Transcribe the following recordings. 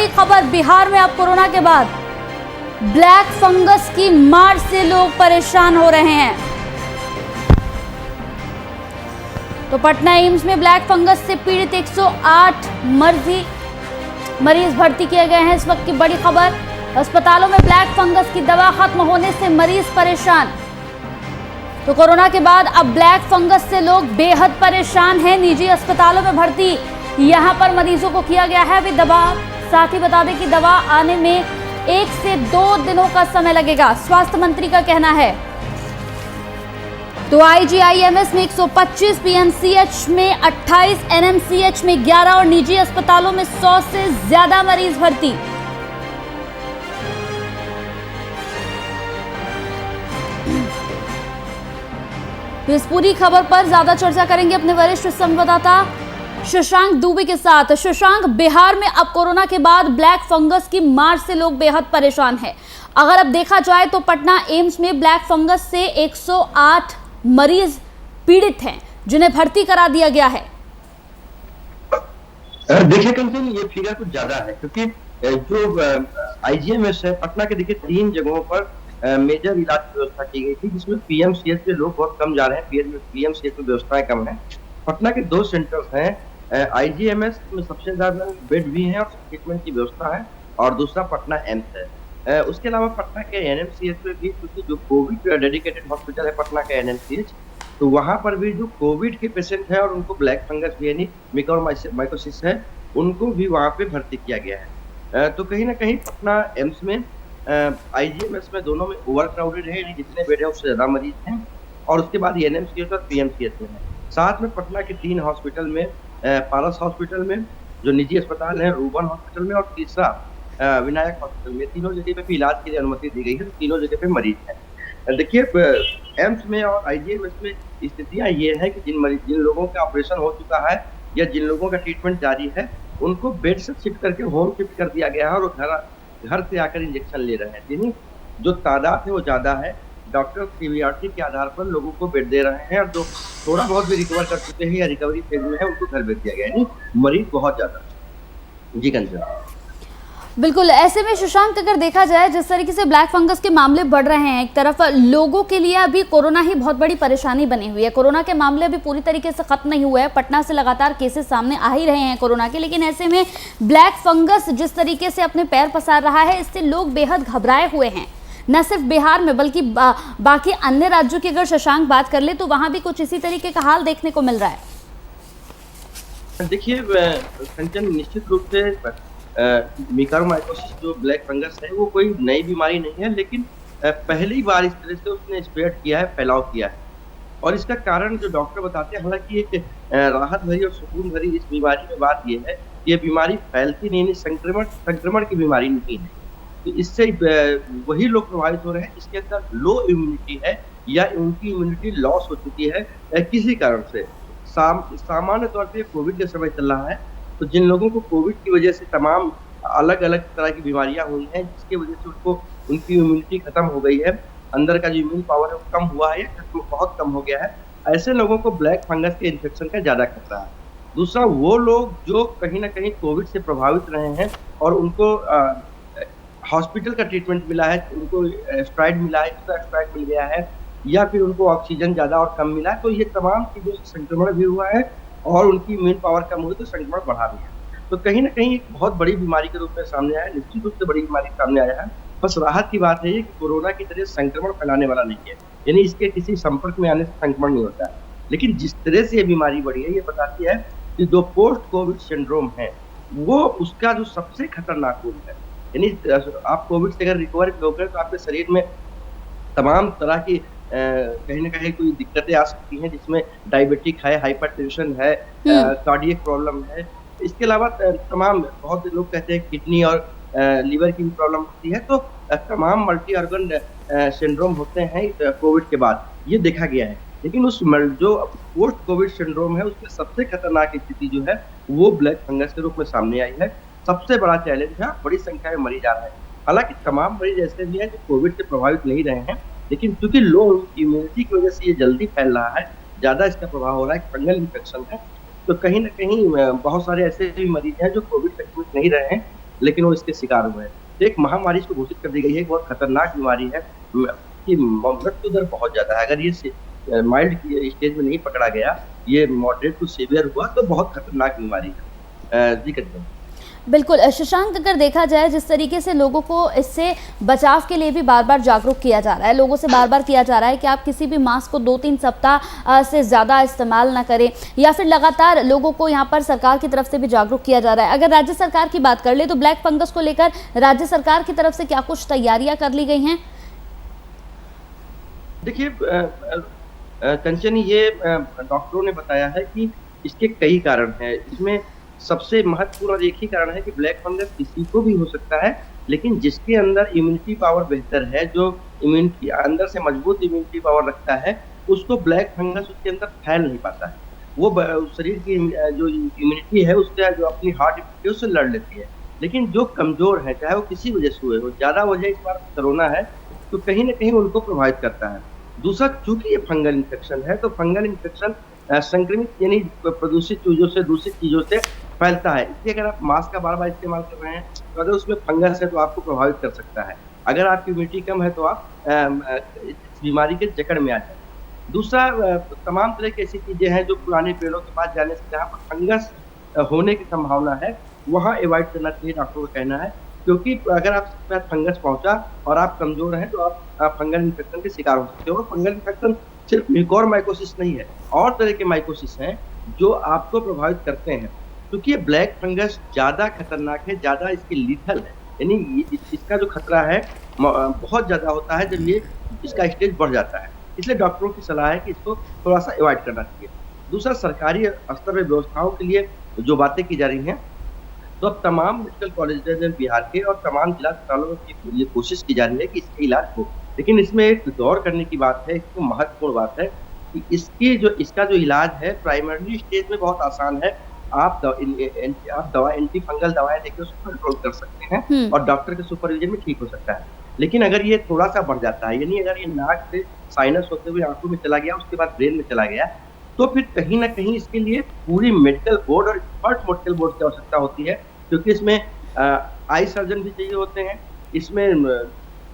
बड़ी खबर, बिहार में अब कोरोना के बाद ब्लैक फंगस की मार से लोग परेशान हो रहे हैं। तो पटना एम्स में ब्लैक फंगस से पीड़ित 108 मरीज भर्ती किए गए हैं। इस वक्त की बड़ी खबर, अस्पतालों में ब्लैक फंगस की दवा खत्म होने से मरीज परेशान। तो कोरोना के बाद अब ब्लैक फंगस से लोग बेहद परेशान हैं। निजी अस्पतालों में भर्ती यहां पर मरीजों को किया गया है अभी दवा। साथ ही बता दें कि दवा आने में 1 से 2 दिनों का समय लगेगा, स्वास्थ्य मंत्री का कहना है। तो आईजीआईएमएस में 125, पीएमसीएच में 28, एनएमसीएच में 11 और निजी अस्पतालों में 100 से ज्यादा मरीज भर्ती। तो इस पूरी खबर पर ज्यादा चर्चा करेंगे अपने वरिष्ठ संवाददाता शशांक दुबे के साथ। शशांक, बिहार में अब कोरोना के बाद ब्लैक फंगस की मार से लोग बेहद परेशान हैं। अगर अब देखा जाए तो पटना एम्स में ब्लैक फंगस से 108 मरीज पीड़ित हैं, जिन्हें भर्ती करा दिया गया है। देखिए कंचन, ये फिगर कुछ ज्यादा है क्योंकि जो आईजीएमएस है पटना के, देखिए 3 जगहों पर मेजर इलाज की व्यवस्था की गई थी, जिसमें पीएमसीएच के लोग बहुत कम जा रहे हैं। पीएमसीएच में व्यवस्थाएं कम है। पटना के 2 सेंटर्स हैं, आईजीएमएस में सबसे ज्यादा बेड भी है और ट्रीटमेंट की व्यवस्था है, और दूसरा पटना एम्स है। उसके अलावा पटना के एनएमसीएच में भी, क्योंकि जो कोविड डेडिकेटेड हॉस्पिटल है पटना का एनएमसीएच, तो वहां पर भी जो कोविड के पेशेंट है और उनको ब्लैक फंगस भी यानी मिकोमाइकोसिस है, उनको भी वहां पे भर्ती किया गया है। तो कहीं ना कहीं पटना एम्स में, आईजीएमएस में, दोनों में ओवर क्राउडेड है, जितने बेड है उससे ज्यादा मरीज हैं, और उसके बाद एनएमसीएच और पीएमसीएच में है। साथ में पटना के 3 हॉस्पिटल में, पारस हॉस्पिटल में जो निजी अस्पताल है, रूबन हॉस्पिटल में, और तीसरा विनायक हॉस्पिटल में, तीनों जगह पे भी इलाज के लिए अनुमति दी गई है। तो तीनों जगह पे मरीज हैं। देखिए एम्स में और आईजीएमएस में स्थितियां ये है कि जिन लोगों का ऑपरेशन हो चुका है या जिन लोगों का ट्रीटमेंट जारी है, उनको बेड से शिफ्ट करके होम शिफ्ट कर दिया गया है, और घर से आकर इंजेक्शन ले रहे हैं। यानी जो तादाद है वो ज्यादा है। डॉक्टर सीवीआरटी के आधार पर लोगों को बेड दे रहे हैं, और जो थोड़ा बहुत भी रिकवर कर चुके हैं या रिकवरी फेज में है, उनको घर भेज दिया गया है। यानी मरीज बहुत ज्यादा है। जी कंचन। बिल्कुल, ऐसे में शशांक, अगर देखा जाए जिस तरीके से ब्लैक फंगस के मामले बढ़ रहे हैं, एक तरफ लोगों के लिए अभी कोरोना ही बहुत बड़ी परेशानी बनी हुई है। कोरोना के मामले अभी पूरी तरीके से खत्म नहीं हुए हैं। पटना से लगातार केसेस सामने आ ही रहे हैं कोरोना के, लेकिन ऐसे में ब्लैक फंगस जिस तरीके से अपने पैर पसार रहा है, इससे लोग बेहद घबराए हुए हैं। न सिर्फ बिहार में बल्कि बाकी अन्य राज्यों की अगर शशांक बात कर ले तो वहां भी कुछ इसी तरीके का हाल देखने को मिल रहा है। देखिए कंचन, निश्चित रूप से मिकोमाइकोसिस जो ब्लैक फंगस है वो कोई नई बीमारी नहीं है, लेकिन पहली बार इस तरह से उसने स्प्रेड किया है, फैलाव किया है। और इसका कारण जो डॉक्टर बताते हैं, हालांकि एक राहत भरी और सुकून भरी इस बीमारी में बात यह है, ये बीमारी फैलती नहीं, संक्रमण की बीमारी नहीं है। तो इससे वही लोग प्रभावित हो रहे हैं जिसके अंदर लो इम्यूनिटी है या उनकी इम्यूनिटी लॉस हो चुकी है किसी कारण से। सामान्य तौर पे कोविड का समय चल रहा है, तो जिन लोगों को कोविड की वजह से तमाम अलग अलग तरह की बीमारियां हुई हैं, जिसकी वजह से उनकी इम्यूनिटी खत्म हो गई है, अंदर का जो इम्यून पावर है वो कम हुआ है या बहुत कम हो गया है, ऐसे लोगों को ब्लैक फंगस के इन्फेक्शन का ज्यादा खतरा है। दूसरा, वो लोग जो कहीं ना कहीं कोविड से प्रभावित रहे हैं और उनको हॉस्पिटल का ट्रीटमेंट मिला है, उनको स्टेरॉइड मिला है, एक्स्ट्रा स्टेरॉइड मिल गया है, या फिर उनको ऑक्सीजन ज्यादा और कम मिला है, तो ये तमाम चीजों से संक्रमण भी हुआ है और उनकी इम्यून पावर कम हुई तो संक्रमण बढ़ा भी है। तो कहीं ना कहीं एक बहुत बड़ी बीमारी के रूप में सामने आया है, निश्चित रूप से बड़ी बीमारी सामने आया है। बस राहत की बात है कि कोरोना की तरह संक्रमण फैलाने वाला नहीं है, यानी इसके किसी संपर्क में आने से संक्रमण नहीं होता है। लेकिन जिस तरह से ये बीमारी बढ़ी है, ये बताती है कि जो पोस्ट कोविड सिंड्रोम है, वो उसका जो सबसे खतरनाक रूप है। यानी आप कोविड से अगर रिकवर हो गए तो आपके शरीर में तमाम तरह की कहीं ना कहीं कोई दिक्कतें आ सकती हैं, जिसमें डायबिटिक है, हाइपरटेंशन है, कार्डियक प्रॉब्लम है। इसके अलावा तमाम, बहुत लोग कहते हैं किडनी और लीवर की भी प्रॉब्लम होती है। तो तमाम मल्टी ऑर्गन सिंड्रोम होते हैं कोविड के बाद, ये देखा गया है। लेकिन उस जो पोस्ट कोविड सिंड्रोम है, उसमें सबसे खतरनाक स्थिति जो है वो ब्लैक फंगस के रूप में सामने आई है। सबसे बड़ा चैलेंज है, बड़ी संख्या में मरीज आ रहे हैं। हालांकि तमाम मरीज ऐसे भी हैं जो कोविड से प्रभावित नहीं रहे हैं, लेकिन क्योंकि लो इम्यूनिटी की वजह से ये जल्दी फैल रहा है, ज्यादा इसका प्रभाव हो रहा है, फंगल इन्फेक्शन है। तो कहीं ना कहीं बहुत सारे ऐसे भी मरीज हैं जो कोविड से नहीं रहे हैं, लेकिन वो इसके शिकार हुए हैं। तो एक महामारी इसको घोषित कर दी गई है, एक बहुत खतरनाक बीमारी है, कि मृत्यु दर बहुत ज़्यादा है। अगर ये माइल्ड स्टेज में नहीं पकड़ा गया, ये मॉडरेट टू सीवियर हुआ तो बहुत खतरनाक बीमारी है। जी करिए। बिल्कुल शशांक, अगर देखा जाए जिस तरीके से लोगों को इससे बचाव के लिए भी बार बार जागरूक किया जा रहा है, लोगों से बार बार किया जा रहा है कि आप किसी भी मास्क को 2-3 सप्ताह से ज़्यादा इस्तेमाल ना करें, या फिर लगातार लोगों को यहाँ पर सरकार की तरफ से भी जागरूक किया जा रहा है। अगर राज्य सरकार की बात कर ले तो ब्लैक फंगस को लेकर राज्य सरकार की तरफ से क्या कुछ तैयारियां कर ली गई हैं? देखिए कंचन, ये डॉक्टरों ने बताया है कि इसके कई कारण हैं। इसमें सबसे महत्वपूर्ण और एक ही कारण है कि ब्लैक फंगस किसी को भी हो सकता है, लेकिन जिसके अंदर इम्यूनिटी पावर बेहतर है, जो इम्यूनिटी अंदर से मजबूत इम्यूनिटी पावर रखता है, उसको ब्लैक फंगस उसके अंदर फैल नहीं पाता है। वो शरीर की जो इम्यूनिटी है उससे, जो अपनी हार्ट इम्यूनिटी उससे लड़ लेती है। लेकिन जो कमजोर है, चाहे वो किसी वजह से हुए हो, ज्यादा वजह इस बार कोरोना है, तो कहीं ना कहीं उनको प्रभावित करता है। दूसरा, चूंकि ये फंगल इन्फेक्शन है, तो फंगल इन्फेक्शन संक्रमित यानी प्रदूषित चीजों से, दूषित चीजों से फैलता है। इसलिए अगर आप मास्क का बार बार इस्तेमाल कर रहे हैं, तो अगर उसमें फंगस है तो आपको प्रभावित कर सकता है। अगर आपकी इम्यूनिटी कम है तो आप इस बीमारी के जकड़ में आ जाए। दूसरा, तमाम तरह की ऐसी चीजें हैं जो पुराने पेड़ों के पास जाने से जहाँ पर फंगस होने की संभावना है, वहाँ अवॉइड करना चाहिए, डॉक्टर का कहना है। क्योंकि अगर आपके पास फंगस पहुंचा और आप कमजोर हैं, तो आप फंगल इन्फेक्शन के शिकार हो सकते हो। और फंगल इन्फेक्शन सिर्फ म्यूकोरमाइकोसिस नहीं है, और तरह के माइकोसिस हैं जो आपको प्रभावित करते हैं। क्योंकि ये ब्लैक फंगस ज्यादा खतरनाक है, ज्यादा इसकी लीथल है, यानी इसका जो खतरा है बहुत ज्यादा होता है जब ये इसका स्टेज बढ़ जाता है। इसलिए डॉक्टरों की सलाह है कि इसको थोड़ा सा अवॉइड करना चाहिए। दूसरा, सरकारी स्तर पर व्यवस्थाओं के लिए जो बातें की जा रही हैं, तो अब तमाम मेडिकल कॉलेज बिहार के और तमाम जिला अस्पतालों में ये कोशिश की जा रही है कि इसके इलाज हो। लेकिन इसमें एक गौर करने की बात है, इसको महत्वपूर्ण बात है कि इसका जो इलाज है प्राइमरी स्टेज में बहुत आसान है। आप दवा एंटी फंगल दवाएं देकर उसको कंट्रोल कर सकते हैं और डॉक्टर के सुपरविजन में ठीक हो सकता है। लेकिन अगर ये थोड़ा सा बढ़ जाता है, यानी अगर ये नाक से साइनस होते हुए आंखों में चला गया, उसके बाद ब्रेन में चला गया, तो फिर कहीं ना कहीं इसके लिए पूरी मेडिकल बोर्ड और एक्सपर्ट मेडिकल बोर्ड की आवश्यकता होती है। क्योंकि इसमें आई सर्जन भी चाहिए होते हैं, इसमें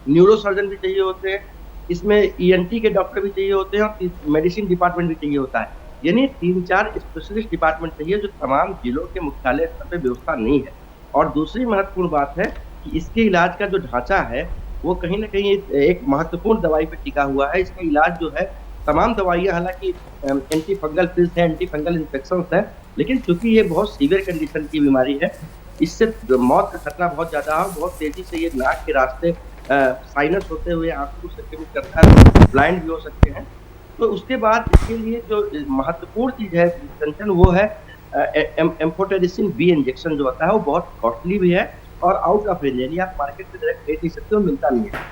न्यूरो सर्जन भी चाहिए होते हैं, इसमें ईएनटी के डॉक्टर भी चाहिए होते हैं, और मेडिसिन डिपार्टमेंट भी चाहिए होता है। यानी 3-4 स्पेशलिस्ट डिपार्टमेंट चाहिए, जो तमाम जिलों के मुख्यालय स्तर पर व्यवस्था नहीं है। और दूसरी महत्वपूर्ण बात है कि इसके इलाज का जो ढांचा है, वो कहीं ना कहीं एक महत्वपूर्ण दवाई पर टिका हुआ है। इसका इलाज जो है, तमाम दवाइयाँ हालांकि एंटी फंगल पिल्स है, एंटी फंगल इन्फेक्शन है, लेकिन चूंकि ये बहुत सीवियर कंडीशन की बीमारी है, इससे मौत का खतरा बहुत ज्यादा है। बहुत तेजी से ये नाक के रास्ते साइनस होते हुए आंखों को संक्रमित करता है, ब्लाइंड भी हो सकते हैं। तो उसके बाद इसके लिए जो महत्वपूर्ण चीज है कंचन, वो है एम्फोटेरिसिन बी इंजेक्शन जो होता है, वो बहुत कॉस्टली भी है और आउट ऑफ रेंज, यानी आप मार्केट से डायरेक्ट खरीद नहीं सकते हो, मिलता नहीं है।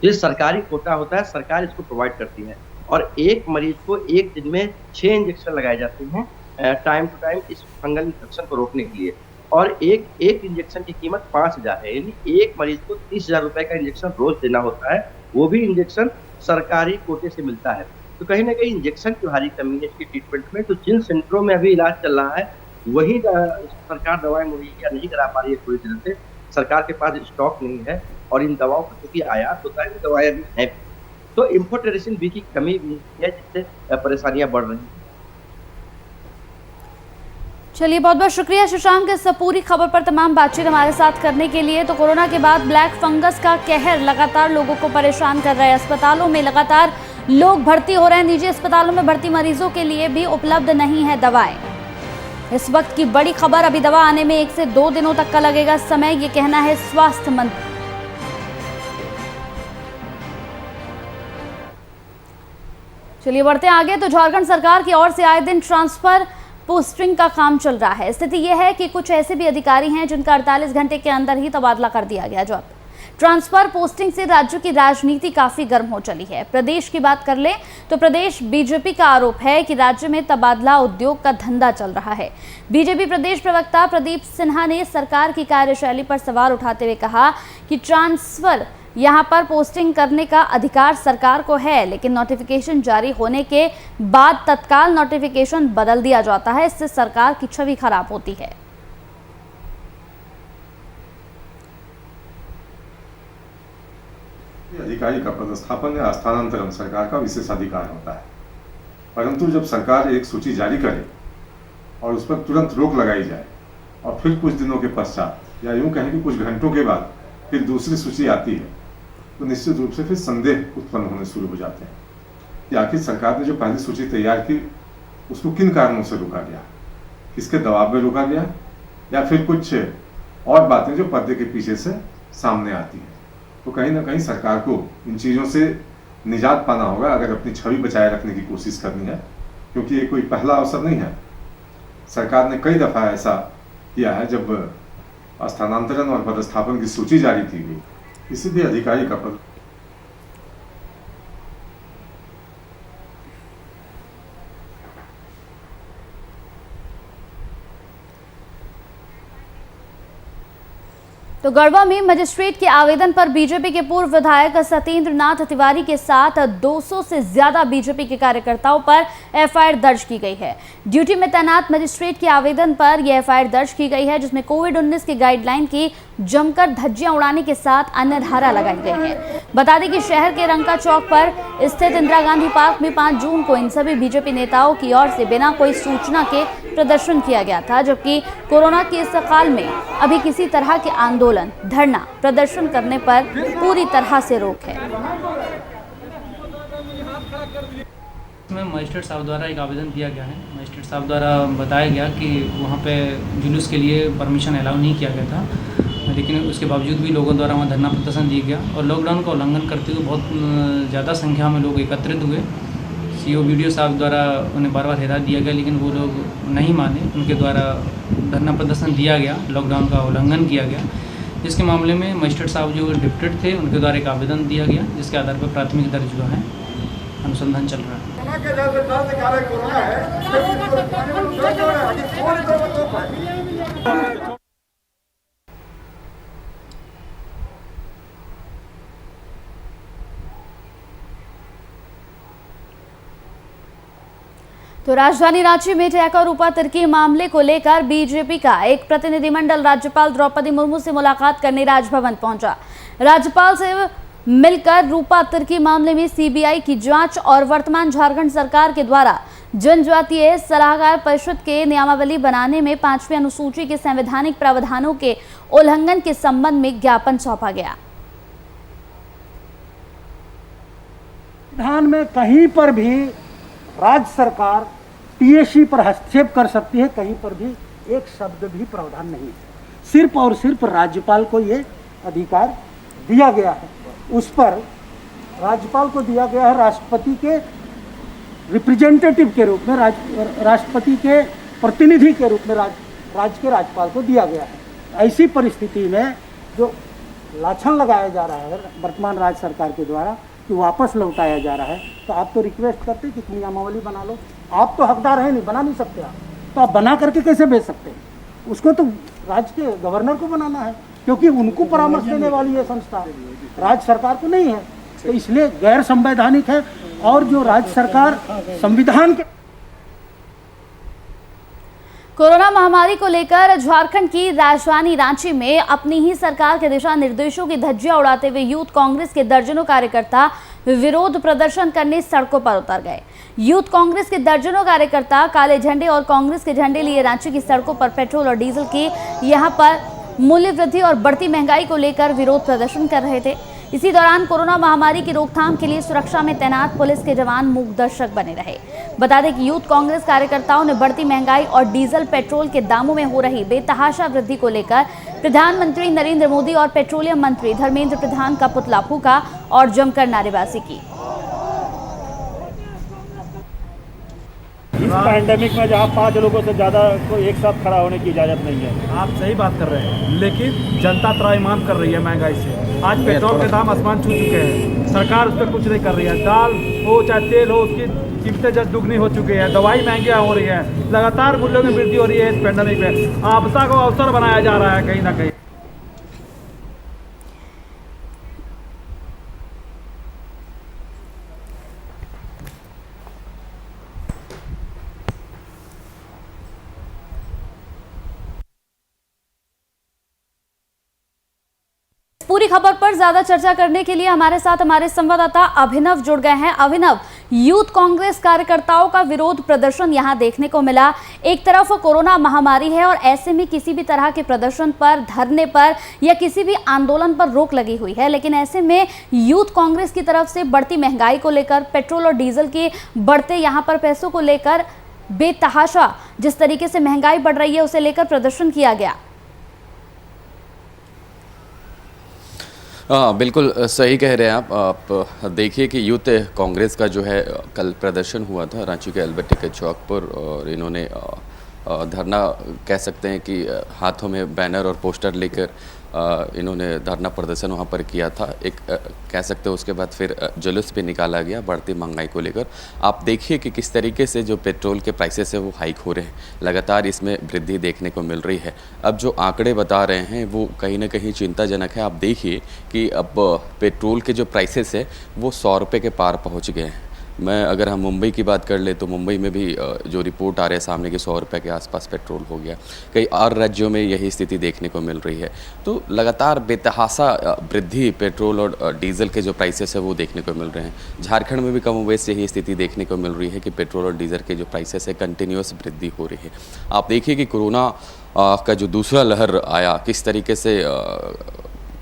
ये सरकारी कोटा होता है, सरकार इसको प्रोवाइड करती है, और एक मरीज को एक दिन में 6 इंजेक्शन लगाए जाते हैं टाइम टू टाइम इस फंगल इन्फेक्शन को रोकने के लिए। और एक इंजेक्शन की कीमत 5,000 है, यानी एक मरीज को 30,000 रुपए का इंजेक्शन रोज देना होता है। वो भी इंजेक्शन सरकारी कोटे से मिलता है। तो कहीं ना कहीं इंजेक्शन की भारी कमी है इसकी ट्रीटमेंट में। तो जिन सेंटरों में अभी इलाज चल रहा है, वही सरकार दवाएं मुहैया नहीं करा पा रही है पूरी तरह से। सरकार के पास स्टॉक नहीं है, और इन दवाओं का क्योंकि आयात होता है, दवाएं अभी हैं, तो एम्फोटेरिसिन बी की कमी भी है, जिससे परेशानियां बढ़ रही हैं। चलिए, बहुत बहुत शुक्रिया शशांक इस पूरी खबर पर तमाम बातचीत हमारे साथ करने के लिए। तो कोरोना के बाद ब्लैक फंगस का कहर लगातार लोगों को परेशान कर रहा है। अस्पतालों में लगातार लोग भर्ती हो रहे हैं, निजी अस्पतालों में भर्ती मरीजों के लिए भी उपलब्ध नहीं है दवाएं। इस वक्त की बड़ी खबर, अभी दवा आने में 1 से 2 दिनों तक का लगेगा समय, ये कहना है स्वास्थ्य मंत्री। चलिए बढ़ते आगे। तो झारखंड सरकार की ओर से आए दिन ट्रांसफर पोस्टिंग का काम चल रहा है। स्थिति यह है कि कुछ ऐसे भी अधिकारी हैं जिनका 48 घंटे के अंदर ही तबादला कर दिया गया। जो ट्रांसफर पोस्टिंग से राज्य की राजनीति काफी गर्म हो चली है। प्रदेश की बात कर लें तो प्रदेश बीजेपी का आरोप है कि राज्य में तबादला उद्योग का धंधा चल रहा है। बीजेपी प्रदेश प्रवक्ता प्रदीप सिन्हा ने सरकार की कार्यशैली पर सवाल उठाते हुए कहा कि ट्रांसफर यहां पर पोस्टिंग करने का अधिकार सरकार को है, लेकिन नोटिफिकेशन जारी होने के बाद तत्काल नोटिफिकेशन बदल दिया जाता है। इससे सरकार की छवि खराब होती है। अधिकारी का पदस्थापन या स्थानांतरण सरकार का विशेष अधिकार होता है, परंतु जब सरकार एक सूची जारी करे और उस पर तुरंत रोक लगाई जाए और फिर कुछ दिनों के पश्चात या यूं कहें कि कुछ घंटों के बाद फिर दूसरी सूची आती है, तो निश्चित रूप से फिर संदेह उत्पन्न होने शुरू हो जाते हैं कि आखिर सरकार ने जो पहली सूची तैयार की उसको किन कारणों से रोका गया, किसके दबाव में रोका गया, या फिर कुछ और बातें जो पर्दे के पीछे से सामने आती हैं। तो कहीं ना कहीं सरकार को इन चीज़ों से निजात पाना होगा अगर अपनी छवि बचाए रखने की कोशिश करनी है, क्योंकि ये कोई पहला अवसर नहीं है। सरकार ने कई दफ़ा ऐसा किया है जब स्थानांतरण और पदस्थापन की सूची जारी की गई, किसी भी अधिकारी का पद तो गढ़वा में मजिस्ट्रेट के आवेदन पर बीजेपी के पूर्व विधायक सत्येंद्र नाथ तिवारी के साथ 200 से ज्यादा बीजेपी के कार्यकर्ताओं पर एफआईआर दर्ज की गई है। ड्यूटी में तैनात मजिस्ट्रेट के आवेदन पर यह एफआईआर दर्ज की गई है, जिसमें कोविड-19 की गाइडलाइन की जमकर धज्जियां उड़ाने के साथ अन्य धारा लगाई गई है। बता दें कि शहर के रंका चौक पर स्थित इंदिरा गांधी पार्क में 5 जून को इन सभी बीजेपी नेताओं की ओर से बिना कोई सूचना के प्रदर्शन किया गया था, जबकि कोरोना के इस काल में अभी किसी तरह के आंदोलन, धरना, प्रदर्शन करने पर पूरी तरह से रोक है। इसमें मजिस्ट्रेट साहब द्वारा एक आवेदन दिया गया है। मजिस्ट्रेट साहब द्वारा बताया गया कि वहाँ पे जुलूस के लिए परमिशन अलाउ नहीं किया गया था, लेकिन उसके बावजूद भी लोगों द्वारा वहाँ धरना प्रदर्शन दिया गया और लॉकडाउन का उल्लंघन करते हुए बहुत ज़्यादा संख्या में लोग एकत्रित हुए। सीओ वीडियो साहब द्वारा उन्हें बार बार हिदायत दिया गया, लेकिन वो लोग नहीं माने। उनके द्वारा धरना प्रदर्शन दिया गया, लॉकडाउन का उल्लंघन किया गया, जिसके मामले में मजिस्ट्रेट साहब जो डिप्टेड थे उनके द्वारा एक आवेदन दिया गया, जिसके आधार पर प्राथमिक दर्ज हुआ है, अनुसंधान चल रहा है। तो राजधानी रांची में टैका रूपा तिर्की मामले को लेकर बीजेपी का एक प्रतिनिधिमंडल राज्यपाल द्रौपदी मुर्मू से मुलाकात करने राजभवन पहुंचा। राज्यपाल से मिलकर रूपा तिर्की मामले में सीबीआई की जांच और वर्तमान झारखंड सरकार के द्वारा जनजातीय सलाहकार परिषद के नियमावली बनाने में 5वीं अनुसूची के संवैधानिक प्रावधानों के उल्लंघन के संबंध में ज्ञापन सौंपा गया। संविधान में कहीं पर भी राज्य सरकार पीएससी पर हस्तक्षेप कर सकती है, कहीं पर भी एक शब्द भी प्रावधान नहीं है। सिर्फ और सिर्फ राज्यपाल को ये अधिकार दिया गया है। उस पर राज्यपाल को दिया गया है राष्ट्रपति के रिप्रेजेंटेटिव के रूप में, राष्ट्रपति के प्रतिनिधि के रूप में राज्य के राज्यपाल को दिया गया है। ऐसी परिस्थिति में जो लाछन लगाया जा रहा है वर्तमान राज्य सरकार के द्वारा कि वापस लौटाया जा रहा है, तो आप तो रिक्वेस्ट करते कि नियमावली बना लो। आप तो हकदार है नहीं, बना नहीं सकते आप, तो आप बना करके कैसे भेज सकते हैं? उसको तो राज्य के गवर्नर को बनाना है, क्योंकि उनको परामर्श देने वाली ये संस्था राज्य सरकार को नहीं है, तो इसलिए गैर संवैधानिक है। और जो राज्य सरकार संविधान के कोरोना महामारी को लेकर झारखंड की राजधानी रांची में अपनी ही सरकार के दिशा निर्देशों की धज्जियां उड़ाते हुए यूथ कांग्रेस के दर्जनों कार्यकर्ता विरोध प्रदर्शन करने सड़कों पर उतर गए। यूथ कांग्रेस के दर्जनों कार्यकर्ता काले झंडे और कांग्रेस के झंडे लिए रांची की सड़कों पर पेट्रोल और डीजल की यहां पर मूल्य वृद्धि और बढ़ती महंगाई को लेकर विरोध प्रदर्शन कर रहे थे। इसी दौरान कोरोना महामारी की रोकथाम के लिए सुरक्षा में तैनात पुलिस के जवान मूक दर्शक बने रहे। बता दें कि यूथ कांग्रेस कार्यकर्ताओं ने बढ़ती महंगाई और डीजल पेट्रोल के दामों में हो रही बेतहाशा वृद्धि को लेकर प्रधानमंत्री नरेंद्र मोदी और पेट्रोलियम मंत्री धर्मेंद्र प्रधान का पुतला फूंका और जमकर नारेबाजी की। इस पैंडेमिक में जहां 5 लोगों से ज़्यादा को एक साथ खड़ा होने की इजाज़त नहीं है। आप सही बात कर रहे हैं, लेकिन जनता त्राहिमाम कर रही है महंगाई से। आज पेट्रोल के दाम आसमान छू चुके हैं, सरकार उस पर कुछ नहीं कर रही है। दाल हो चाहे तेल हो, उसकी कीमतें जब दुगनी हो चुकी है, दवाई महंगियाँ हो रही है, लगातार मूल्यों में वृद्धि हो रही है। इस पैंडेमिक में आपदा को अवसर बनाया जा रहा है कहीं ना कहीं। पूरी खबर पर ज्यादा चर्चा करने के लिए हमारे साथ हमारे संवाददाता अभिनव जुड़ गए हैं। अभिनव, यूथ कांग्रेस कार्यकर्ताओं का विरोध प्रदर्शन यहां देखने को मिला। एक तरफ कोरोना महामारी है और ऐसे में किसी भी तरह के प्रदर्शन पर, धरने पर या किसी भी आंदोलन पर रोक लगी हुई है, लेकिन ऐसे में यूथ कांग्रेस की तरफ से बढ़ती महंगाई को लेकर, पेट्रोल और डीजल के बढ़ते यहां पर पैसों को लेकर, बेतहाशा जिस तरीके से महंगाई बढ़ रही है उसे लेकर प्रदर्शन किया गया। हाँ, बिल्कुल सही कह रहे हैं आप देखिए कि यूथ कांग्रेस का जो है कल प्रदर्शन हुआ था रांची के अल्बर्ट टिकट चौक पर, और इन्होंने धरना कह सकते हैं कि हाथों में बैनर और पोस्टर लेकर इन्होंने धरना प्रदर्शन वहाँ पर किया था। एक कह सकते हैं उसके बाद फिर जुलूस भी निकाला गया बढ़ती महंगाई को लेकर। आप देखिए कि किस तरीके से जो पेट्रोल के प्राइसेस है वो हाइक हो रहे हैं, लगातार इसमें वृद्धि देखने को मिल रही है। अब जो आंकड़े बता रहे हैं वो कहीं ना कहीं चिंताजनक है। आप देखिए कि अब पेट्रोल के जो प्राइसेस है वो 100 रुपये के पार पहुँच गए हैं। मैं अगर हम मुंबई की बात कर ले तो मुंबई में भी जो रिपोर्ट आ रहे हैं सामने के 100 रुपये के आसपास पेट्रोल हो गया। कई और राज्यों में यही स्थिति देखने को मिल रही है। तो लगातार बेतहाशा वृद्धि पेट्रोल और डीजल के जो प्राइसेस है वो देखने को मिल रहे हैं। झारखंड में भी कम वैसे यही स्थिति देखने को मिल रही है कि पेट्रोल और डीजल के जो प्राइसेस है कंटिन्यूस वृद्धि हो रही है। आप देखिए कि कोरोना का जो दूसरा लहर आया, किस तरीके से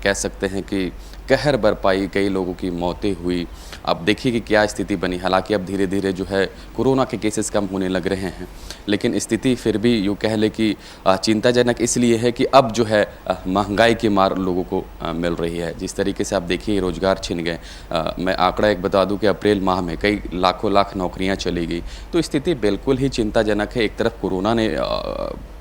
कह सकते हैं कि कहर बरपाई, कई लोगों की मौतें हुई। अब देखिए कि क्या स्थिति बनी। हालांकि अब धीरे धीरे जो है कोरोना के केसेस कम होने लग रहे हैं, लेकिन स्थिति फिर भी यूँ कह ले कि चिंताजनक इसलिए है कि अब जो है महंगाई की मार लोगों को मिल रही है। जिस तरीके से आप देखिए रोज़गार छिन गए। मैं आंकड़ा एक बता दूं कि अप्रैल माह में कई लाखों लाख नौकरियां चली गई। तो स्थिति बिल्कुल ही चिंताजनक है। एक तरफ कोरोना ने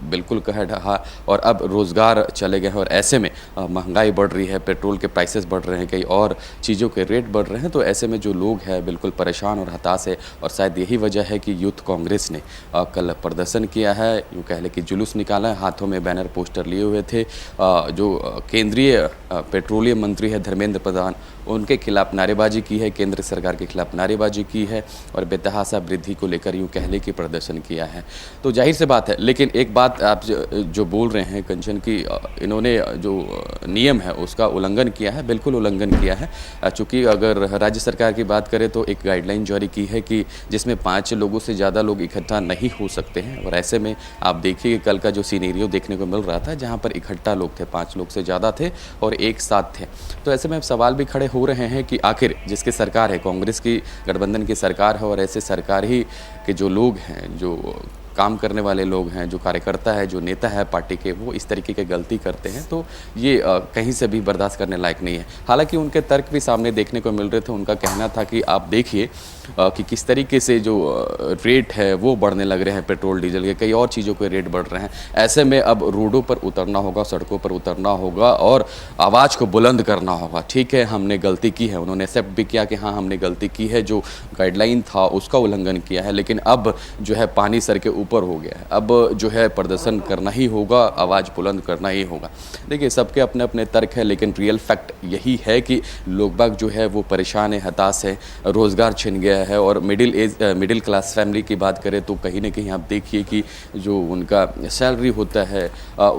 बिल्कुल कह ढहा और अब रोज़गार चले गए हैं, और ऐसे में महंगाई बढ़ रही है, पेट्रोल के प्राइसेस बढ़ रहे हैं, कई और चीज़ों के रेट बढ़ रहे हैं। तो ऐसे में जो लोग हैं बिल्कुल परेशान और हताश है, और शायद यही वजह है कि यूथ कांग्रेस ने कल प्रदर्शन किया है। यूँ कह ले कि जुलूस निकाला है, हाथों में बैनर पोस्टर लिए हुए थे। जो केंद्रीय पेट्रोलियम मंत्री है धर्मेंद्र प्रधान, उनके खिलाफ नारेबाजी की है, केंद्र सरकार के खिलाफ नारेबाजी की है, और बेतहाशा वृद्धि को लेकर यूँ कह ले कि प्रदर्शन किया है। तो जाहिर सी बात है, लेकिन एक बात आप जो बोल रहे हैं कंचन की, इन्होंने जो नियम है उसका उल्लंघन किया है, बिल्कुल उल्लंघन किया है। चूँकि अगर राज्य सरकार की बात करें तो एक गाइडलाइन जारी की है कि जिसमें 5 लोगों से ज़्यादा लोग इकट्ठा नहीं हो सकते हैं, और ऐसे में आप देखिए कल का जो सीनेरियो देखने को मिल रहा था जहाँ पर इकट्ठा लोग थे, 5 लोग से ज़्यादा थे और एक साथ थे। तो ऐसे में सवाल भी खड़े हो रहे हैं कि आखिर जिसकी सरकार है, कांग्रेस की गठबंधन की सरकार है, और ऐसे सरकार ही के जो लोग हैं, जो काम करने वाले लोग हैं, जो कार्यकर्ता है, जो नेता है पार्टी के, वो इस तरीके की गलती करते हैं, तो ये कहीं से भी बर्दाश्त करने लायक नहीं है। हालांकि उनके तर्क भी सामने देखने को मिल रहे थे। उनका कहना था कि आप देखिए कि किस तरीके से जो रेट है वो बढ़ने लग रहे हैं, पेट्रोल डीजल के, कई और चीज़ों के रेट बढ़ रहे हैं। ऐसे में अब रोडों पर उतरना होगा, सड़कों पर उतरना होगा और आवाज़ को बुलंद करना होगा। ठीक है, हमने गलती की है, उन्होंने एक्सेप्ट भी किया कि हाँ हमने गलती की है, जो गाइडलाइन था उसका उल्लंघन किया है, लेकिन अब जो है पानी सर के ऊपर हो गया है। अब जो है प्रदर्शन करना ही होगा, आवाज़ बुलंद करना ही होगा। देखिए सबके अपने अपने तर्क है, लेकिन रियल फैक्ट यही है कि लोग बाग जो है वो परेशान है, हताश है, रोज़गार छिन गया है। और मिडिल क्लास फैमिली की बात करें तो कहीं ना कहीं आप देखिए कि जो उनका सैलरी होता है,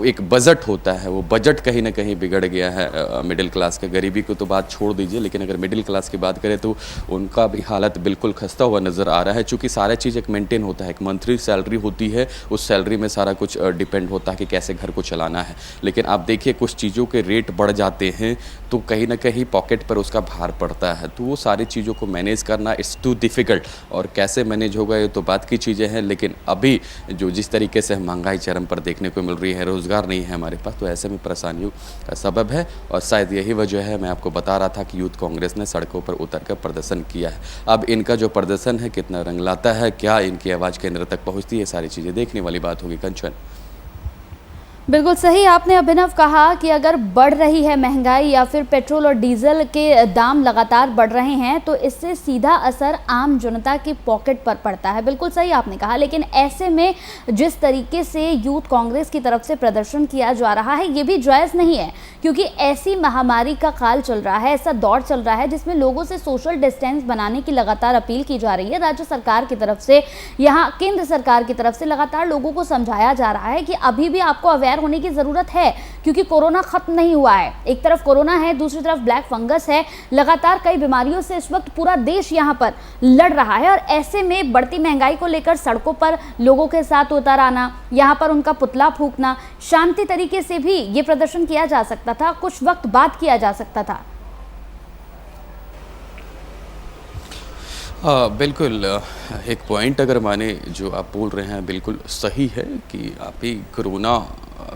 एक बजट होता है, वो बजट कहीं ना कहीं बिगड़ गया है मिडिल क्लास का। गरीबी को तो बात छोड़ दीजिए, लेकिन अगर मिडिल क्लास की बात करें तो उनका भी हालत बिल्कुल खस्ता हुआ नज़र आ रहा है। चूँकि सारा चीज़ एक मेंटेन होता है, एक मंथली सैलरी होती है, उस सैलरी में सारा कुछ डिपेंड होता है कि कैसे घर को चलाना है। लेकिन आप देखिए कुछ चीज़ों के रेट बढ़ जाते हैं तो कहीं ना कहीं पॉकेट पर उसका भार पड़ता है। तो वो सारी चीज़ों को मैनेज करना इट्स टू डिफ़िकल्ट, और कैसे मैनेज होगा ये तो बात की चीज़ें हैं। लेकिन अभी जो जिस तरीके से महंगाई चरम पर देखने को मिल रही है, रोज़गार नहीं है हमारे पास, तो ऐसे में परेशानियों का सबब है। और शायद यही वजह है, मैं आपको बता रहा था कि यूथ कांग्रेस ने सड़कों पर उतर कर प्रदर्शन किया है। अब इनका जो प्रदर्शन है कितना रंग लाता है, क्या इनकी आवाज़ केंद्र तक पहुँचती है, सारी चीज़ें देखने वाली बात होगी। कंचन, बिल्कुल सही आपने अभिनव कहा कि अगर बढ़ रही है महंगाई या फिर पेट्रोल और डीजल के दाम लगातार बढ़ रहे हैं तो इससे सीधा असर आम जनता की पॉकेट पर पड़ता है। बिल्कुल सही आपने कहा, लेकिन ऐसे में जिस तरीके से यूथ कांग्रेस की तरफ से प्रदर्शन किया जा रहा है ये भी जायज़ नहीं है, क्योंकि ऐसी महामारी का काल चल रहा है, ऐसा दौर चल रहा है जिसमें लोगों से सोशल डिस्टेंस बनाने की लगातार अपील की जा रही है। राज्य सरकार की तरफ से, यहाँ केंद्र सरकार की तरफ से लगातार लोगों को समझाया जा रहा है कि अभी भी आपको अवेयर अवेयर होने की ज़रूरत है, क्योंकि कोरोना ख़त्म नहीं हुआ है। एक तरफ कोरोना है, दूसरी तरफ ब्लैक फंगस है। लगातार कई बीमारियों से इस वक्त पूरा देश यहाँ पर लड़ रहा है और ऐसे में बढ़ती महंगाई को लेकर सड़कों पर लोगों के साथ उतर आना, यहाँ पर उनका पुतला फूंकना, शांति तरीके से भी ये प्रदर्शन किया जा सकता था, कुछ वक्त बाद किया जा सकता था। बिल्कुल एक पॉइंट अगर माने जो आप बोल रहे हैं बिल्कुल सही है कि अभी कोरोना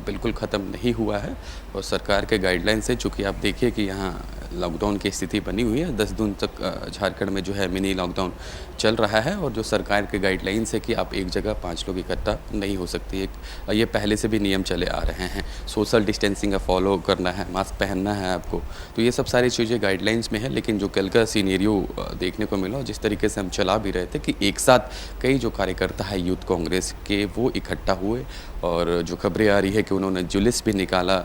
बिल्कुल ख़त्म नहीं हुआ है और सरकार के गाइडलाइन से, चूँकि आप देखिए कि यहाँ लॉकडाउन की स्थिति बनी हुई है, 10 दिन तक झारखंड में जो है मिनी लॉकडाउन चल रहा है और जो सरकार के गाइडलाइंस है कि आप एक जगह 5 लोग इकट्ठा नहीं हो सकती, एक ये पहले से भी नियम चले आ रहे हैं। सोशल डिस्टेंसिंग का फॉलो करना है, मास्क पहनना है आपको, तो ये सब सारी चीज़ें गाइडलाइंस में है। लेकिन जो कल का सीनेरियो देखने को मिला, जिस तरीके से हम चला भी रहे थे कि एक साथ कई जो कार्यकर्ता है यूथ कांग्रेस के वो इकट्ठा हुए और जो खबरें आ रही है कि उन्होंने जुलूस भी निकाला,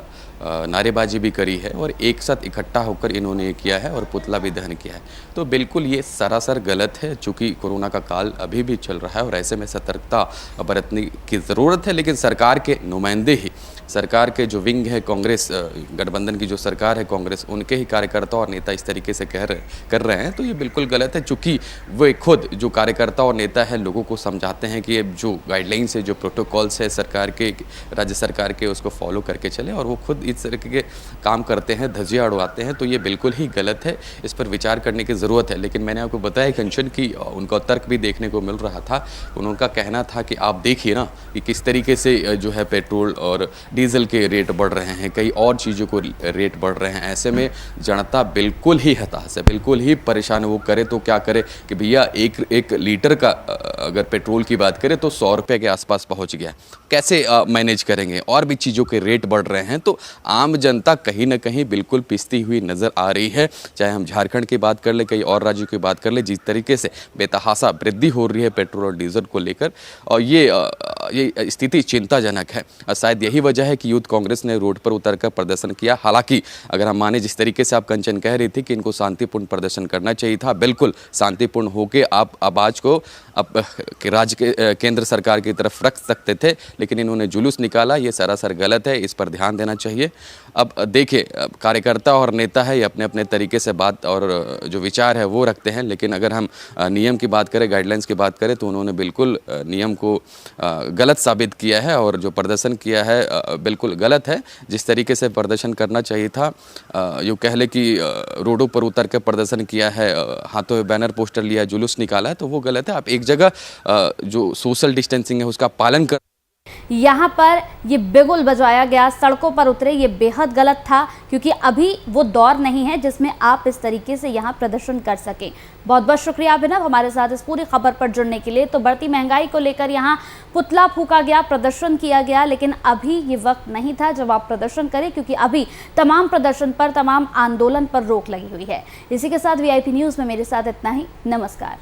नारेबाजी भी करी है और एक साथ इकट्ठा होकर इन्होंने ये किया है और पुतला भी दहन किया है, तो बिल्कुल ये सरासर गलत है। चूँकि कोरोना का काल अभी भी चल रहा है और ऐसे में सतर्कता बरतने की ज़रूरत है। लेकिन सरकार के नुमाइंदे ही, सरकार के जो विंग है कांग्रेस गठबंधन की जो सरकार है कांग्रेस, उनके ही कार्यकर्ता और नेता इस तरीके से कर रहे हैं, तो ये बिल्कुल गलत है। चूँकि वो खुद जो कार्यकर्ता और नेता है लोगों को समझाते हैं कि ये जो गाइडलाइंस है, जो प्रोटोकॉल्स है सरकार के, राज्य सरकार के, उसको फॉलो करके चले और वो खुद इस तरीके के काम करते हैं, धज्जियां उड़वाते हैं, तो ये बिल्कुल ही गलत है। इस पर विचार करने की ज़रूरत है। लेकिन मैंने आपको बताया कंचन की उनका तर्क भी देखने को मिल रहा था। उनका कहना था कि आप देखिए ना कि किस तरीके से जो है पेट्रोल और डीजल के रेट बढ़ रहे हैं, कई और चीज़ों को रेट बढ़ रहे हैं। ऐसे में जनता बिल्कुल ही हताश है, बिल्कुल ही परेशान है। वो करे तो क्या करे कि भैया एक लीटर का अगर पेट्रोल की बात करें तो 100 रुपये के आसपास पहुंच गया, कैसे मैनेज करेंगे? और भी चीज़ों के रेट बढ़ रहे हैं, तो आम जनता कहीं ना कहीं बिल्कुल पिसती हुई नज़र आ रही है। चाहे हम झारखंड की बात कर ले, कई और राज्यों की बात कर ले, जिस तरीके से बेतहासा वृद्धि हो रही है पेट्रोल और डीजल को लेकर, और ये स्थिति चिंताजनक है। शायद यही वजह है कि यूथ कांग्रेस ने रोड पर उतरकर प्रदर्शन किया। हालांकि अगर हम माने जिस तरीके से आप कंचन कह रही थी कि इनको शांतिपूर्ण प्रदर्शन करना चाहिए था, बिल्कुल शांतिपूर्ण होकर आप आवाज़ को राज्य के केंद्र सरकार की तरफ रख सकते थे, लेकिन इन्होंने जुलूस निकाला, ये सरासर गलत है। इस पर ध्यान देना चाहिए। अब देखिए, कार्यकर्ता और नेता है, ये अपने अपने तरीके से बात और जो विचार है वो रखते हैं। लेकिन अगर हम नियम की बात करें, गाइडलाइंस की बात करें, तो उन्होंने बिल्कुल नियम को गलत साबित किया है और जो प्रदर्शन किया है बिल्कुल गलत है। जिस तरीके से प्रदर्शन करना चाहिए था, यूँ कह ले कि रोडों पर उतर कर प्रदर्शन किया है, हाथों में बैनर पोस्टर लिया, जुलूस निकाला है, तो वो गलत है। आप एक जगह जो सोशल डिस्टेंसिंग है उसका पालन कर, यहाँ पर ये बिगुल बजाया गया, सड़कों पर उतरे, ये बेहद गलत था, क्योंकि अभी वो दौर नहीं है जिसमें आप इस तरीके से यहाँ प्रदर्शन कर सकें। बहुत बहुत शुक्रिया अभिनव हमारे साथ इस पूरी खबर पर जुड़ने के लिए। तो बढ़ती महंगाई को लेकर यहाँ पुतला फूंका गया, प्रदर्शन किया गया, लेकिन अभी ये वक्त नहीं था जब आप प्रदर्शन करें, क्योंकि अभी तमाम प्रदर्शन पर, तमाम आंदोलन पर रोक लगी हुई है। इसी के साथ VIP न्यूज़ में मेरे साथ इतना ही। नमस्कार।